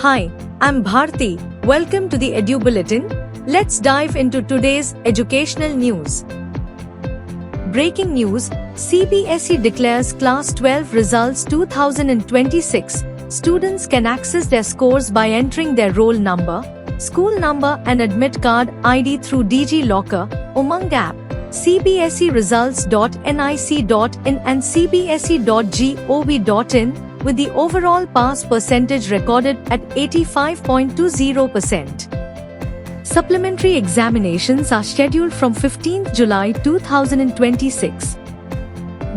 Hi, I'm Bharti. Welcome to the Edu Bulletin. Let's dive into today's educational news. Breaking news: CBSE declares Class 12 results 2026. Students can access their scores by entering their roll number, school number and admit card ID through DigiLocker, Umang app, cbseresults.nic.in and cbse.gov.in, with the overall pass percentage recorded at 85.20%. Supplementary examinations are scheduled from 15th July 2026.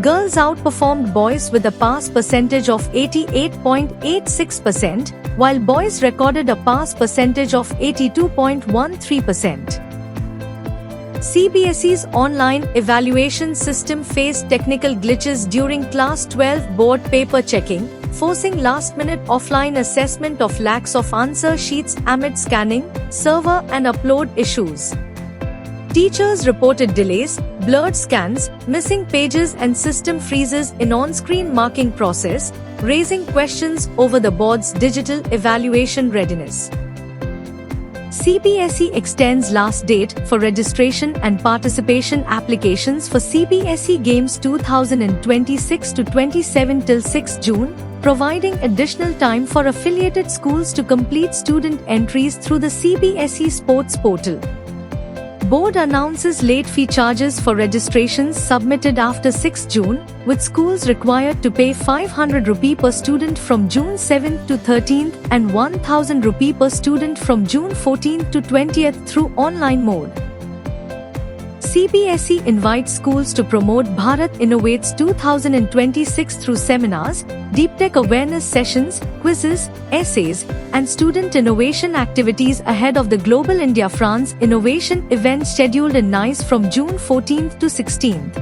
Girls outperformed boys with a pass percentage of 88.86%, while boys recorded a pass percentage of 82.13%. CBSE's online evaluation system faced technical glitches during Class 12 board paper checking, forcing last-minute offline assessment of lakhs of answer sheets amid scanning, server and upload issues. Teachers reported delays, blurred scans, missing pages and system freezes in on-screen marking process, raising questions over the board's digital evaluation readiness. CBSE extends last date for registration and participation applications for CBSE Games 2026 to 27 till 6 June, providing additional time for affiliated schools to complete student entries through the CBSE Sports Portal. Board announces late fee charges for registrations submitted after 6 June, with schools required to pay 500 rupee per student from June 7th to 13th and 1000 rupee per student from June 14th to 20th through online mode. CBSE invites schools to promote Bharat Innovates 2026 through seminars, deep tech awareness sessions, quizzes, essays, and student innovation activities ahead of the Global India France Innovation event scheduled in Nice from June 14th to 16th.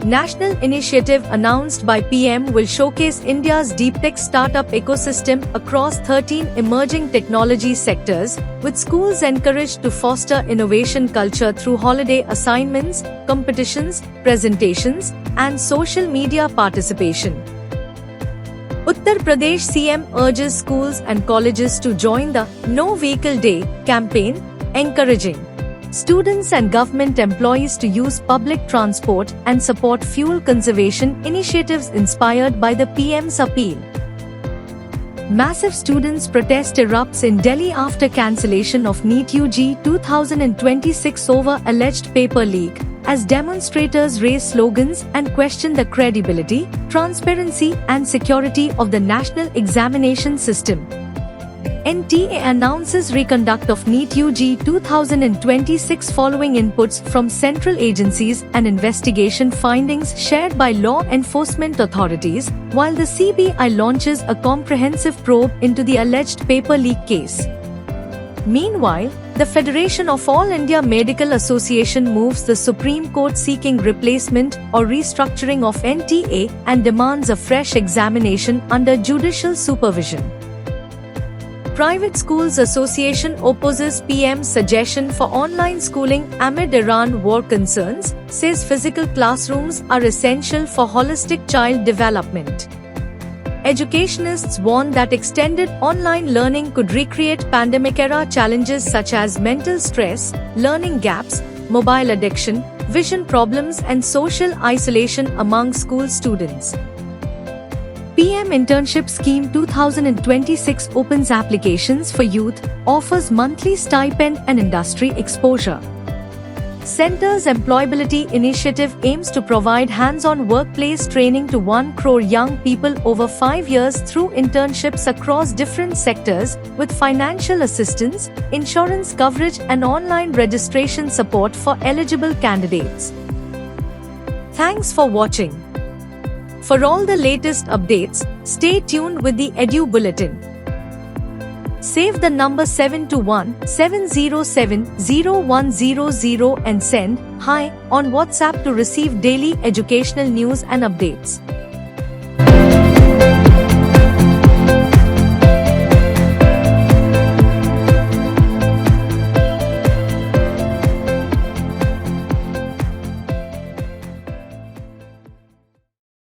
National initiative announced by PM will showcase India's deep tech startup ecosystem across 13 emerging technology sectors, with schools encouraged to foster innovation culture through holiday assignments, competitions, presentations, and social media participation. Uttar Pradesh CM urges schools and colleges to join the No Vehicle Day campaign, encouraging students and government employees to use public transport and support fuel conservation initiatives inspired by the PM's appeal. Massive students' protest erupts in Delhi after cancellation of NEET UG 2026 over alleged paper leak, as demonstrators raise slogans and question the credibility, transparency and security of the national examination system. NTA announces reconduct of NEET UG 2026 following inputs from central agencies and investigation findings shared by law enforcement authorities, while the CBI launches a comprehensive probe into the alleged paper leak case. Meanwhile, the Federation of All India Medical Association moves the Supreme Court seeking replacement or restructuring of NTA and demands a fresh examination under judicial supervision. Private Schools Association opposes PM's suggestion for online schooling amid Iran war concerns, says physical classrooms are essential for holistic child development. Educationists warn that extended online learning could recreate pandemic-era challenges such as mental stress, learning gaps, mobile addiction, vision problems and social isolation among school students. PM Internship Scheme 2026 opens applications for youth, offers monthly stipend and industry exposure. Centre's Employability Initiative aims to provide hands-on workplace training to 1 crore young people over 5 years through internships across different sectors, with financial assistance, insurance coverage and online registration support for eligible candidates. Thanks for watching. For all the latest updates, stay tuned with the Edu Bulletin. Save the number 721-707-0100 and send "Hi" on WhatsApp to receive daily educational news and updates.